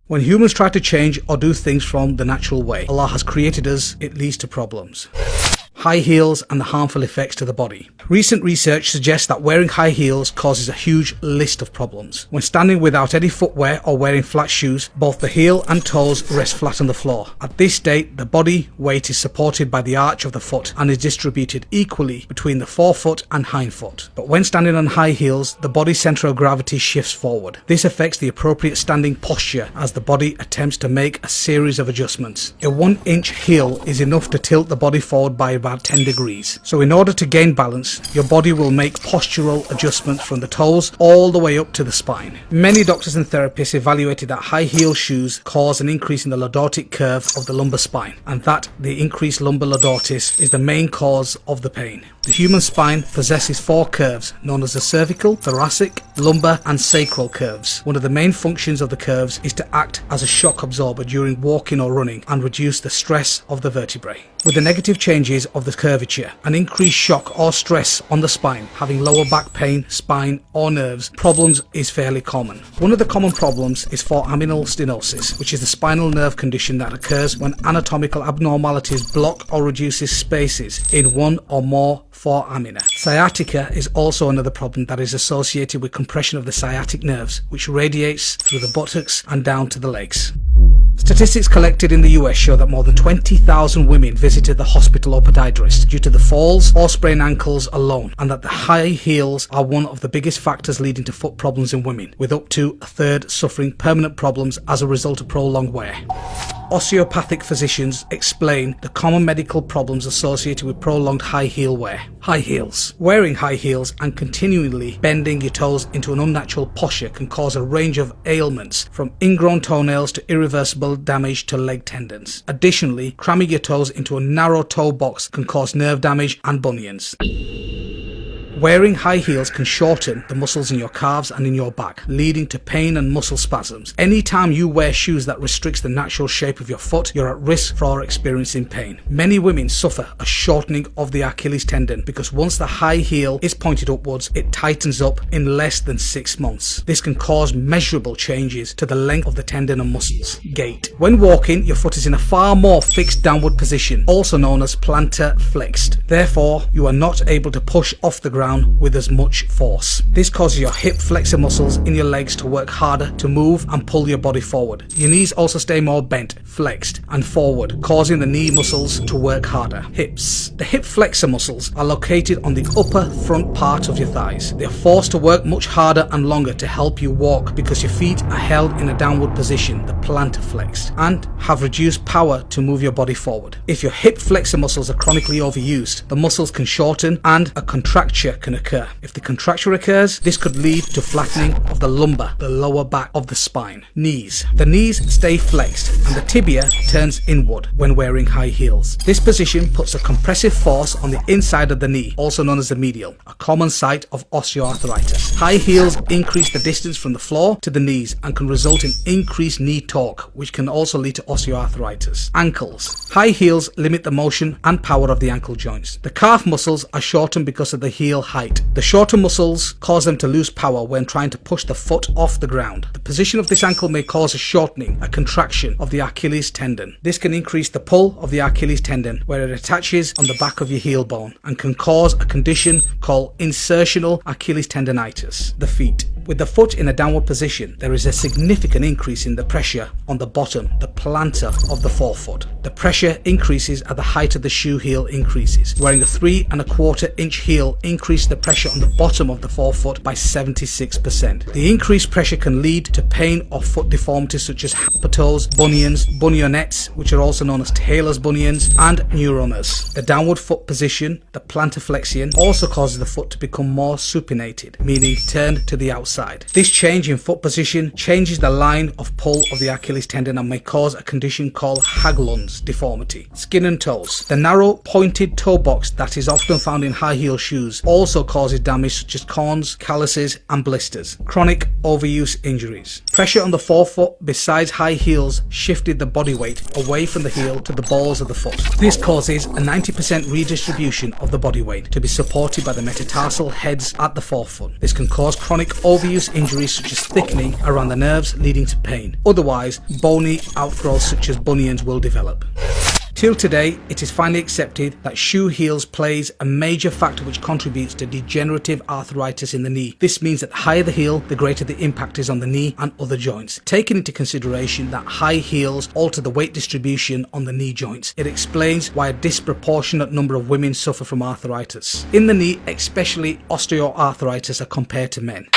When humans try to change or do things from the natural way Allah has created us, it leads to problems. High heels and the harmful effects to the body. Recent research suggests that wearing high heels causes a huge list of problems. When standing without any footwear or wearing flat shoes, both the heel and toes rest flat on the floor. At this state, the body weight is supported by the arch of the foot and is distributed equally between the forefoot and hindfoot. But when standing on high heels, the body's center of gravity shifts forward. This affects the appropriate standing posture as the body attempts to make a series of adjustments. A 1-inch heel is enough to tilt the body forward by about 10 degrees. So in order to gain balance, your body will make postural adjustments from the toes all the way up to the spine. Many doctors and therapists evaluated that high heel shoes cause an increase in the lordotic curve of the lumbar spine, and that the increased lumbar lordosis is the main cause of the pain. The human spine possesses 4 curves known as the cervical, thoracic, lumbar and sacral curves. One of the main functions of the curves is to act as a shock absorber during walking or running and reduce the stress of the vertebrae. With the negative changes of the curvature, an increased shock or stress on the spine, having lower back pain, spine or nerves problems is fairly common. One of the common problems is foraminal stenosis, which is the spinal nerve condition that occurs when anatomical abnormalities block or reduces spaces in one or more foramina. Sciatica is also another problem that is associated with compression of the sciatic nerves, which radiates through the buttocks and down to the legs. Statistics collected in the US show that more than 20,000 women visited the hospital or podiatrist due to the falls or sprained ankles alone, and that the high heels are one of the biggest factors leading to foot problems in women, with up to a third suffering permanent problems as a result of prolonged wear. Osteopathic physicians explain the common medical problems associated with prolonged high heel wear. High heels. Wearing high heels and continually bending your toes into an unnatural posture can cause a range of ailments, from ingrown toenails to irreversible damage to leg tendons. Additionally, cramming your toes into a narrow toe box can cause nerve damage and bunions. Wearing high heels can shorten the muscles in your calves and in your back, leading to pain and muscle spasms. Anytime you wear shoes that restricts the natural shape of your foot, you're at risk for experiencing pain. Many women suffer a shortening of the Achilles tendon because once the high heel is pointed upwards, it tightens up in less than 6 months. This can cause measurable changes to the length of the tendon and muscles. Gait. When walking, your foot is in a far more fixed downward position, also known as plantar flexed. Therefore, you are not able to push off the ground with as much force. This causes your hip flexor muscles in your legs to work harder to move and pull your body forward. Your knees also stay more bent, flexed and forward, causing the knee muscles to work harder. Hips. The hip flexor muscles are located on the upper front part of your thighs. They are forced to work much harder and longer to help you walk because your feet are held in a downward position, the plantar flexed, and have reduced power to move your body forward. If your hip flexor muscles are chronically overused, the muscles can shorten and a contracture can occur. If the contracture occurs, this could lead to flattening of the lumbar, the lower back of the spine. Knees. The knees stay flexed and the tibia turns inward when wearing high heels. This position puts a compressive force on the inside of the knee, also known as the medial, a common site of osteoarthritis. High heels increase the distance from the floor to the knees and can result in increased knee torque, which can also lead to osteoarthritis. Ankles. High heels limit the motion and power of the ankle joints. The calf muscles are shortened because of the heel height. The shorter muscles cause them to lose power when trying to push the foot off the ground. The position of this ankle may cause a shortening, a contraction of the Achilles tendon. This can increase the pull of the Achilles tendon, where it attaches on the back of your heel bone, and can cause a condition called insertional Achilles tendonitis. The feet. With the foot in a downward position, there is a significant increase in the pressure on the bottom, the plantar of the forefoot. The pressure increases as the height of the shoe heel increases. Wearing a 3¼ inch heel increases the pressure on the bottom of the forefoot by 76%. The increased pressure can lead to pain or foot deformities such as hamper-toes, bunions, bunionettes, which are also known as Taylor's bunions, and neuromas. The downward foot position, the plantar flexion, also causes the foot to become more supinated, meaning turned to the outside. This change in foot position changes the line of pull of the Achilles tendon and may cause a condition called Haglund's deformity. Skin and toes. The narrow pointed toe box that is often found in high heel shoes also causes damage such as corns, calluses and blisters. Chronic overuse injuries. Pressure on the forefoot besides high heels shifted the body weight away from the heel to the balls of the foot. This causes a 90% redistribution of the body weight to be supported by the metatarsal heads at the forefoot. This can cause chronic overuse obvious injuries such as thickening around the nerves leading to pain. Otherwise, bony outgrowths such as bunions will develop. Till today, it is finally accepted that shoe heels plays a major factor which contributes to degenerative arthritis in the knee. This means that the higher the heel, the greater the impact is on the knee and other joints. Taking into consideration that high heels alter the weight distribution on the knee joints, it explains why a disproportionate number of women suffer from arthritis in the knee, especially osteoarthritis, are compared to men.